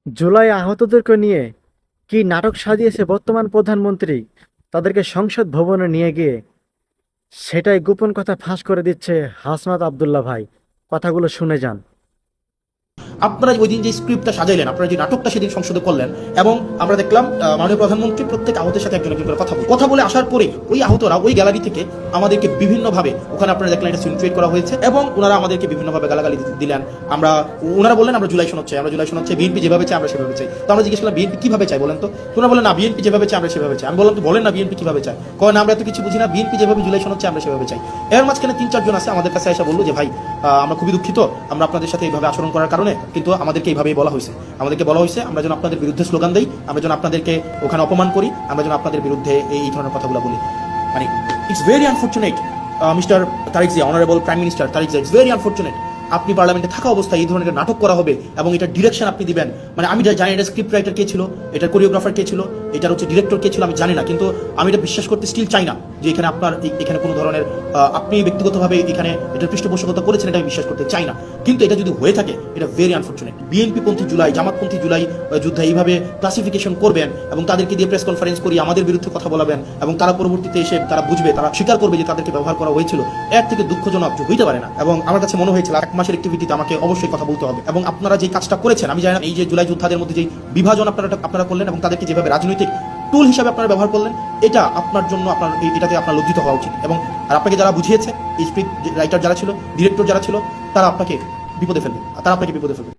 জুলাই আহতদেরকে নিয়ে কি নাটক সাজিয়েছে বর্তমান প্রধানমন্ত্রী, তাদেরকে সংসদ ভবনে নিয়ে গিয়ে সেটাই গোপন কথা ফাঁস করে দিচ্ছে হাসনাত আব্দুল্লাহ ভাই। কথাগুলো শুনে যান। আপনারা ওই দিন যে স্ক্রিপ্টটা সাজাইলেন, আপনারা যে নাটকটা সেদিন সংসদে করলেন, এবং আমরা দেখলাম মাননীয় প্রধানমন্ত্রী প্রত্যেক আহতের সাথে একজন একজন করে কথা বলে আসার পরে ওই আহতরা ওই গ্যালারি থেকে আমাদেরকে বিভিন্নভাবে, ওখানে আপনারা দেখলেন এটা সিনক্রিয়েট করা হয়েছে, এবং ওনারা আমাদেরকে বিভিন্নভাবে গালাগালি দিলেন। ওনারা বললেন আমরা জুলাই শোনাচ্ছি, বিএনপি যেভাবে চাই আমরা সেভাবে চাই। তো আমরা জিজ্ঞেস করলাম বিএনপি কিভাবে চাই বলেন তো? তোমরা বলেন না বিএনপি যেভাবে চাই আমরা সেভাবে চাই। আমি বললাম তো বলেন না বিএনপি কিভাবে চাই। কারণ আমরা এত কিছু বুঝি না, বিএনপি যেভাবে জুলাই শোনাচ্ছে আমরা সেভাবে চাই। এর মাঝখানে 3-4 জন আছে আমাদের কাছে এসে বললো যে ভাই আমরা খুবই দুঃখিত, আমরা আপনাদের সাথে এইভাবে আচরণ করার কারণে, কিন্তু আমাদেরকে এইভাবেই বলা হয়েছে, আমরা যেন আপনাদের বিরুদ্ধে স্লোগান দিই, আমরা যেন আপনাদেরকে ওখানে অপমান করি, আমরা যেন আপনাদের বিরুদ্ধে এই ধরনের কথাগুলো বলি। মানে it's very unfortunate mister Tarek Zia, honourable prime minister Tarek Zia, it's very unfortunate আপনি পার্লামেন্টে থাকা অবস্থায় এই ধরনের নাটক করা হবে এবং এটা ডিরেকশন আপনি দিবেন। মানে আমি জানি এটা স্ক্রিপ্ট রাইটার কে ছিল, এটার কোরিওগ্রাফার কে ছিল, এটার ডিরেক্টর কে ছিল আমি জানি না, কিন্তু আমি এটা বিশ্বাস করতে স্টিল চাই না যে এখানে আপনার এখানে কোনো ধরনের আপনি ব্যক্তিগতভাবে এখানে এটা পৃষ্ঠপোষকতা করেছেন, এটা আমি বিশ্বাস করতে চাই না। কিন্তু এটা যদি হয়ে থাকে এটা ভেরি আনফর্চুনেট। বিএনপি পন্থী জুলাই, জামাতপন্থী জুলাই যুদ্ধে এইভাবে ক্লাসিফিকেশন করবেন এবং তাদেরকে দিয়ে প্রেস কনফারেন্স করি আমাদের বিরুদ্ধে কথা বলাবেন, এবং তারা পরবর্তীতে এসে তারা বুঝবে, তারা স্বীকার করবে যে তাদেরকে ব্যবহার করা হয়েছিল, এর থেকে দুঃখজনক হইতে পারে না। এবং আমার কাছে মনে হয়েছিল 1 মাসের অ্যাক্টিভিটিতে আমাকে অবশ্যই কথা বলতে হবে। এবং আপনারা যে কাজটা করেছেন, আমি জানি না এই যে জুলাই যোদ্ধাদের মধ্যে যে বিভাজন আপনারা করলেন এবং তাদেরকে যেভাবে রাজনৈতিক টুল হিসাবে আপনারা ব্যবহার করলেন, এটা আপনার জন্য এটাতে আপনার লজ্জিত হওয়া উচিত। এবং আর আপনাকে যারা বুঝিয়েছে, এই স্ক্রিপ্ট রাইটার যারা ছিল, ডিরেক্টর যারা ছিল, তারা আপনাকে বিপদে ফেলবে।